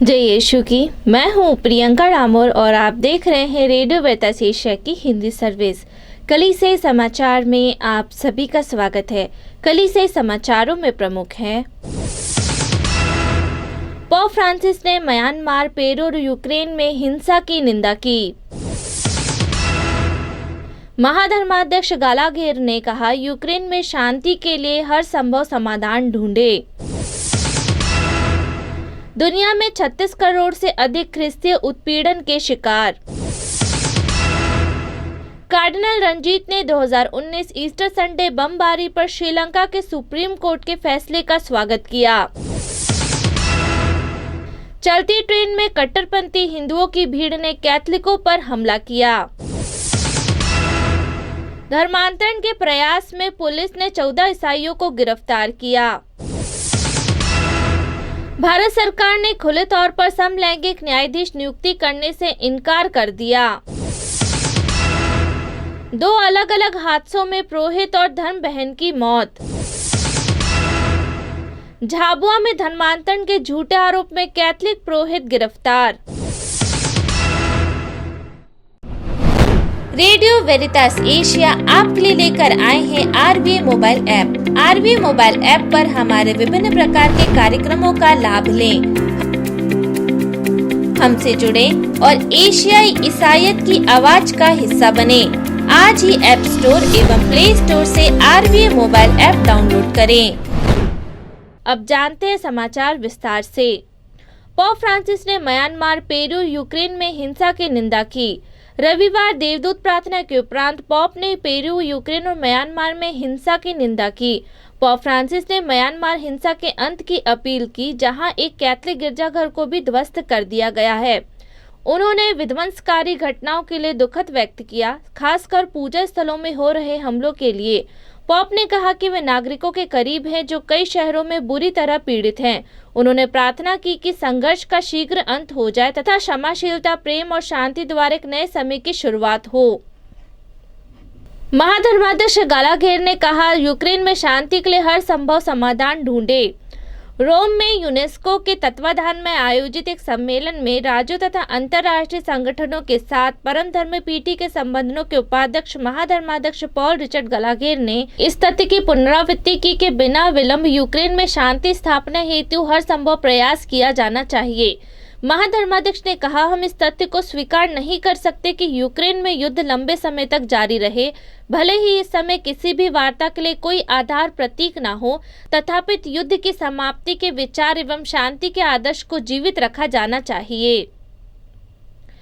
जय यीशु की। मैं हूँ प्रियंका रामोर और आप देख रहे हैं रेडियो वेतास एशिया की हिंदी सर्विस। कलीसिया समाचार में आप सभी का स्वागत है। कलीसिया समाचारों में प्रमुख हैं। पोप फ्रांसिस ने म्यांमार, पेरू और यूक्रेन में हिंसा की निंदा की। महाधर्माध्यक्ष गालाघेर ने कहा, यूक्रेन में शांति के लिए हर संभव समाधान ढूंढे। दुनिया में 36 करोड़ से अधिक ख्रिस्ती उत्पीड़न के शिकार। कार्डिनल रंजीत ने 2019 ईस्टर संडे बमबारी पर श्रीलंका के सुप्रीम कोर्ट के फैसले का स्वागत किया। चलती ट्रेन में कट्टरपंथी हिंदुओं की भीड़ ने कैथलिकों पर हमला किया। धर्मांतरण के प्रयास में पुलिस ने 14 ईसाइयों को गिरफ्तार किया। भारत सरकार ने खुले तौर पर समलैंगिक न्यायाधीश नियुक्ति करने से इनकार कर दिया। 2 अलग अलग हादसों में पुरोहित और धर्म बहन की मौत। झाबुआ में धर्मांतरण के झूठे आरोप में कैथलिक पुरोहित गिरफ्तार। रेडियो वेरितास एशिया आपके लिए लेकर आए हैं RBA mobile app. RBA mobile app पर हमारे विभिन्न प्रकार के कार्यक्रमों का लाभ लें, हमसे जुड़े और एशियाई ईसाईयत की आवाज का हिस्सा बने। आज ही ऐप स्टोर एवं प्ले स्टोर से आरबीए मोबाइल ऐप डाउनलोड करें। अब जानते हैं समाचार विस्तार से। पोप फ्रांसिस ने म्यांमार, पेरू, यूक्रेन में हिंसा की निंदा की। रविवार देवदूत प्रार्थना के उपरांत पोप ने पेरू, यूक्रेन और म्यांमार में हिंसा की निंदा की। पोप फ्रांसिस ने म्यांमार हिंसा के अंत की अपील की, जहां एक कैथलिक गिरजाघर को भी ध्वस्त कर दिया गया है। उन्होंने विध्वंसकारी घटनाओं के लिए दुखद व्यक्त किया, खासकर पूजा स्थलों में हो रहे हमलों के लिए। पोप ने कहा कि वे नागरिकों के करीब हैं जो कई शहरों में बुरी तरह पीड़ित हैं। उन्होंने प्रार्थना की कि संघर्ष का शीघ्र अंत हो जाए तथा क्षमाशीलता, प्रेम और शांति द्वारा एक नए समय की शुरुआत हो। महाधर्माध्यक्ष गालाघेर ने कहा, यूक्रेन में शांति के लिए हर संभव समाधान ढूंढे। रोम में यूनेस्को के तत्वाधान में आयोजित एक सम्मेलन में राज्यों तथा अंतर्राष्ट्रीय संगठनों के साथ परम धर्म पीठी के संबंधों के उपाध्यक्ष महाधर्माध्यक्ष पॉल रिचर्ड गालाघेर ने इस तथ्य की पुनरावृत्ति की कि बिना विलंब यूक्रेन में शांति स्थापना हेतु हर संभव प्रयास किया जाना चाहिए। महाधर्माध्यक्ष ने कहा, हम इस तथ्य को स्वीकार नहीं कर सकते कि यूक्रेन में युद्ध लंबे समय तक जारी रहे। भले ही इस समय किसी भी वार्ता के लिए कोई आधार प्रतीक न हो, तथापि युद्ध की समाप्ति के विचार एवं शांति के आदर्श को जीवित रखा जाना चाहिए।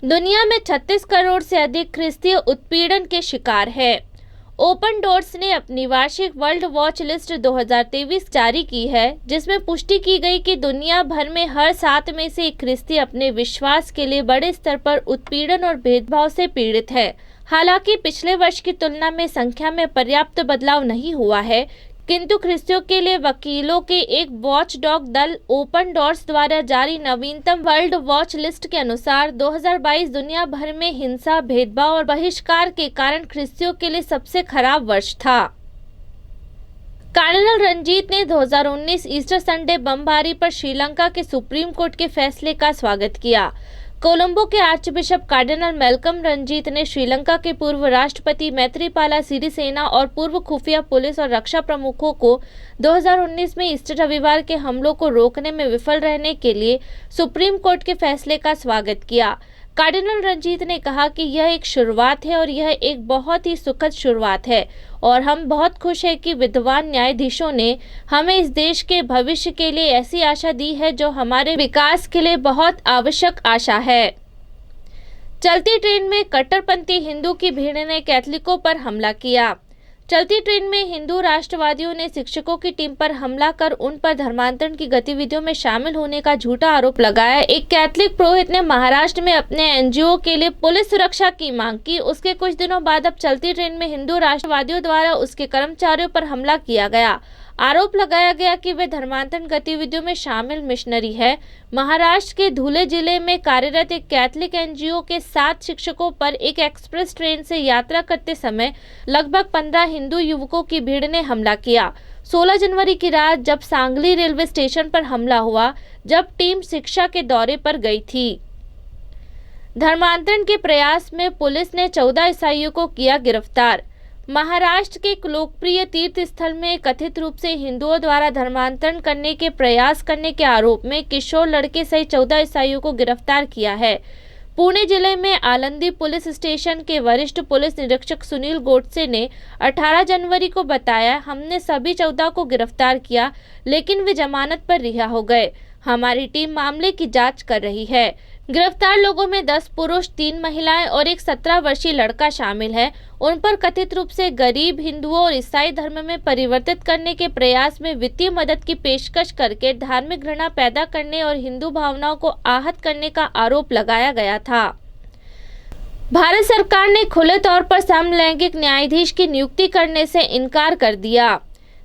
दुनिया में 36 करोड़ से अधिक ख्रिस्ती उत्पीड़न के शिकार है। ओपन डोर्स ने अपनी वार्षिक वर्ल्ड वॉच लिस्ट 2023 जारी की है, जिसमें पुष्टि की गई कि दुनिया भर में हर 7 में से एक ख्रिस्ती अपने विश्वास के लिए बड़े स्तर पर उत्पीड़न और भेदभाव से पीड़ित है। हालांकि पिछले वर्ष की तुलना में संख्या में पर्याप्त बदलाव नहीं हुआ है, किंतु ख्रिस्तियों के लिए वकीलों के एक वॉचडॉग दल ओपन डोर्स द्वारा जारी नवीनतम वर्ल्ड वॉच लिस्ट के अनुसार 2022 दुनिया भर में हिंसा, भेदभाव और बहिष्कार के कारण ख्रिस्तियों के लिए सबसे खराब वर्ष था। कार्डिनल रंजीत ने 2019 ईस्टर संडे बमबारी पर श्रीलंका के सुप्रीम कोर्ट के फैसले का स्वागत किया। कोलंबो के आर्चबिशप कार्डिनल मैल्कम रंजीत ने श्रीलंका के पूर्व राष्ट्रपति मैत्रीपाला सिरिसेना और पूर्व खुफिया पुलिस और रक्षा प्रमुखों को 2019 में ईस्टर रविवार के हमलों को रोकने में विफल रहने के लिए सुप्रीम कोर्ट के फैसले का स्वागत किया। कार्डिनल रंजीत ने कहा कि यह एक शुरुआत है और यह एक बहुत ही सुखद शुरुआत है और हम बहुत खुश हैं कि विद्वान न्यायाधीशों ने हमें इस देश के भविष्य के लिए ऐसी आशा दी है जो हमारे विकास के लिए बहुत आवश्यक आशा है। चलती ट्रेन में कट्टरपंथी हिंदू की भीड़ ने कैथलिकों पर हमला किया। चलती ट्रेन में हिंदू राष्ट्रवादियों ने शिक्षकों की टीम पर हमला कर उन पर धर्मांतरण की गतिविधियों में शामिल होने का झूठा आरोप लगाया। एक कैथलिक पुरोहित ने महाराष्ट्र में अपने एनजीओ के लिए पुलिस सुरक्षा की मांग की। उसके कुछ दिनों बाद अब चलती ट्रेन में हिंदू राष्ट्रवादियों द्वारा उसके कर्मचारियों पर हमला किया गया। आरोप लगाया गया कि वे धर्मांतरण गतिविधियों में शामिल मिशनरी है। महाराष्ट्र के धुले जिले में कार्यरत एक कैथलिक एनजीओ के 7 शिक्षकों पर एक एक्सप्रेस ट्रेन से यात्रा करते समय लगभग 15 हिंदू युवकों की भीड़ ने हमला किया। 16 जनवरी की रात जब सांगली रेलवे स्टेशन पर हमला हुआ, जब टीम शिक्षा के दौरे पर गई थी। धर्मांतरण के प्रयास में पुलिस ने 14 ईसाइयों को किया गिरफ्तार। महाराष्ट्र के एक लोकप्रिय तीर्थ स्थल में कथित रूप से हिंदुओं द्वारा धर्मांतरण करने के प्रयास करने के आरोप में किशोर लड़के सहित 14 ईसाइयों को गिरफ्तार किया है। पुणे जिले में आलंदी पुलिस स्टेशन के वरिष्ठ पुलिस निरीक्षक सुनील गोडसे ने 18 जनवरी को बताया, हमने सभी 14 को गिरफ्तार किया, लेकिन वे जमानत पर रिहा हो गए। हमारी टीम मामले की जांच कर रही है। गिरफ्तार लोगों में 10 पुरुष, 3 महिलाएं और एक 17 वर्षीय लड़का शामिल है। उन पर कथित रूप से गरीब हिंदुओं और ईसाई धर्म में परिवर्तित करने के प्रयास में वित्तीय मदद की पेशकश करके धार्मिक घृणा पैदा करने और हिंदू भावनाओं को आहत करने का आरोप लगाया गया था। भारत सरकार ने खुले तौर पर समलैंगिक न्यायाधीश की नियुक्ति करने से इनकार कर दिया।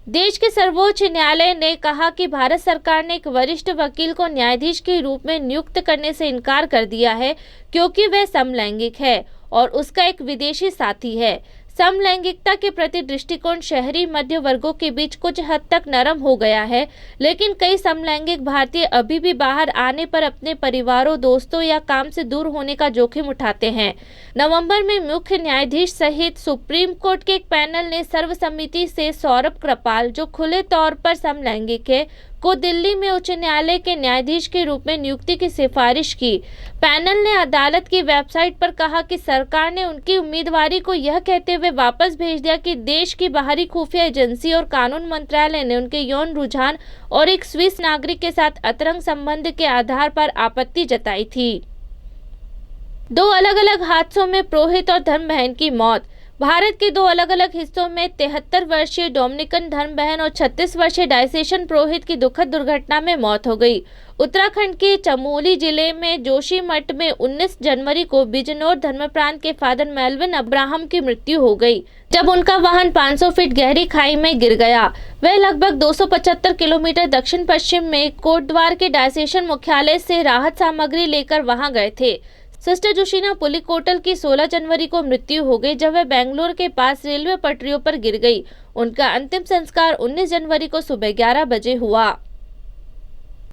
देश के सर्वोच्च न्यायालय ने कहा कि भारत सरकार ने एक वरिष्ठ वकील को न्यायाधीश के रूप में नियुक्त करने से इनकार कर दिया है, क्योंकि वह समलैंगिक है और उसका एक विदेशी साथी है। समलैंगिकता के प्रति दृष्टिकोण शहरी मध्य वर्गों के बीच कुछ हद तक नरम हो गया है, लेकिन कई समलैंगिक भारतीय अभी भी बाहर आने पर अपने परिवारों, दोस्तों या काम से दूर होने का जोखिम उठाते हैं। नवंबर में मुख्य न्यायाधीश सहित सुप्रीम कोर्ट के एक पैनल ने सर्वसम्मति से सौरभ कृपाल, जो खुले तौर पर समलैंगिक है, को दिल्ली में उच्च न्यायालय के न्यायाधीश के रूप में नियुक्ति की सिफारिश की। पैनल ने अदालत की वेबसाइट पर कहा कि सरकार ने उनकी उम्मीदवारी को यह कहते हुए वापस भेज दिया कि देश की बाहरी खुफिया एजेंसी और कानून मंत्रालय ने उनके यौन रुझान और एक स्विस नागरिक के साथ अंतरंग संबंध के आधार पर आपत्ति जताई थी। 2 अलग अलग हादसों में पुरोहित और धर्म बहन की मौत। भारत के 2 अलग अलग हिस्सों में 73 वर्षीय डोमिनिकन धर्म बहन और 36 वर्षीय डायसेशन पुरोहित की दुखद दुर्घटना में मौत हो गई। उत्तराखंड के चमोली जिले में जोशीमठ में 19 जनवरी को बिजनौर धर्म प्रांत के फादर मेल्विन अब्राहम की मृत्यु हो गई, जब उनका वाहन 500 फीट गहरी खाई में गिर गया। वह लगभग 275 किलोमीटर दक्षिण पश्चिम में कोटद्वार के डायसेशन मुख्यालय से राहत सामग्री लेकर वहां गए थे। सिस्टर जोशीना पुलिकोटल की 16 जनवरी को मृत्यु हो गई, जब वह बेंगलुरु के पास रेलवे पटरियों पर गिर गई। उनका अंतिम संस्कार 19 जनवरी को सुबह 11 बजे हुआ।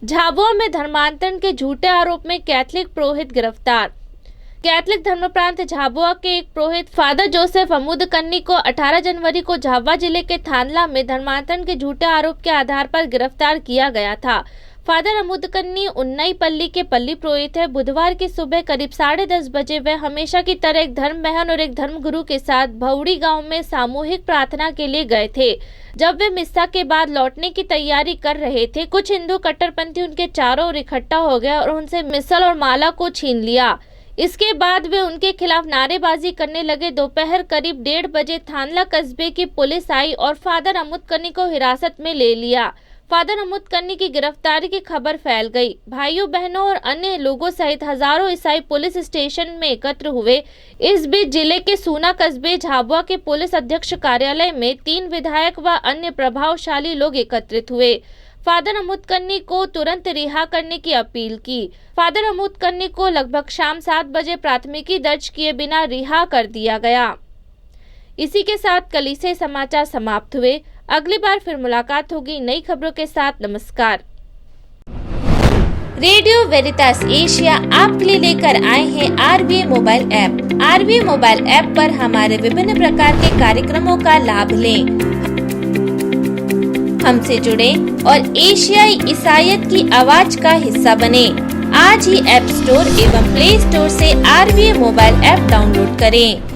झाबुआ में धर्मांतरण के झूठे आरोप में कैथलिक पुरोहित गिरफ्तार। कैथलिक धर्म प्रांत झाबुआ के एक पुरोहित फादर जोसेफ अमुदकन्नी को 18 जनवरी को झाबुआ जिले के थानला में धर्मांतरण के झूठे आरोप के आधार पर गिरफ्तार किया गया था। फादर अमुदकन्नी उन्नाईपल्ली के पल्ली पुरोहित है। बुधवार की सुबह करीब 10:30 बजे वह हमेशा की तरह एक धर्म बहन और एक धर्म गुरु के साथ भौड़ी गांव में सामूहिक प्रार्थना के लिए गए थे। जब वे मिस्सा के बाद लौटने की तैयारी कर रहे थे, कुछ हिंदू कट्टरपंथी उनके चारों ओर इकट्ठा हो गए और उनसे मिसल और माला को छीन लिया। इसके बाद वे उनके खिलाफ नारेबाजी करने लगे। दोपहर करीब 1:30 बजे थानला कस्बे की पुलिस आई और फादर अमुदकन्नी को हिरासत में ले लिया। फादर अमुदकन्नी की गिरफ्तारी की खबर फैल गई। भाइयों, बहनों और अन्य लोगों सहित हजारों ईसाई पुलिस स्टेशन में एकत्र हुए। इस बीच जिले के सूना कस्बे झाबुआ के पुलिस अध्यक्ष कार्यालय में 3 विधायक व अन्य प्रभावशाली लोग एकत्रित हुए। फादर अमुदकन्नी को तुरंत रिहा करने की अपील की। फादर अमुदकन्नी को लगभग शाम 7 बजे प्राथमिकी दर्ज किए बिना रिहा कर दिया गया। इसी के साथ कलीसिया समाचार समाप्त हुए। अगली बार फिर मुलाकात होगी नई खबरों के साथ। नमस्कार। रेडियो वेरितास एशिया आपके लिए लेकर आए हैं RVA mobile app. RVA mobile app पर हमारे विभिन्न प्रकार के कार्यक्रमों का लाभ लें, हमसे जुड़े और एशियाई ईसाईयत की आवाज का हिस्सा बने। आज ही ऐप स्टोर एवं प्ले स्टोर से RVA मोबाइल ऐप डाउनलोड करें।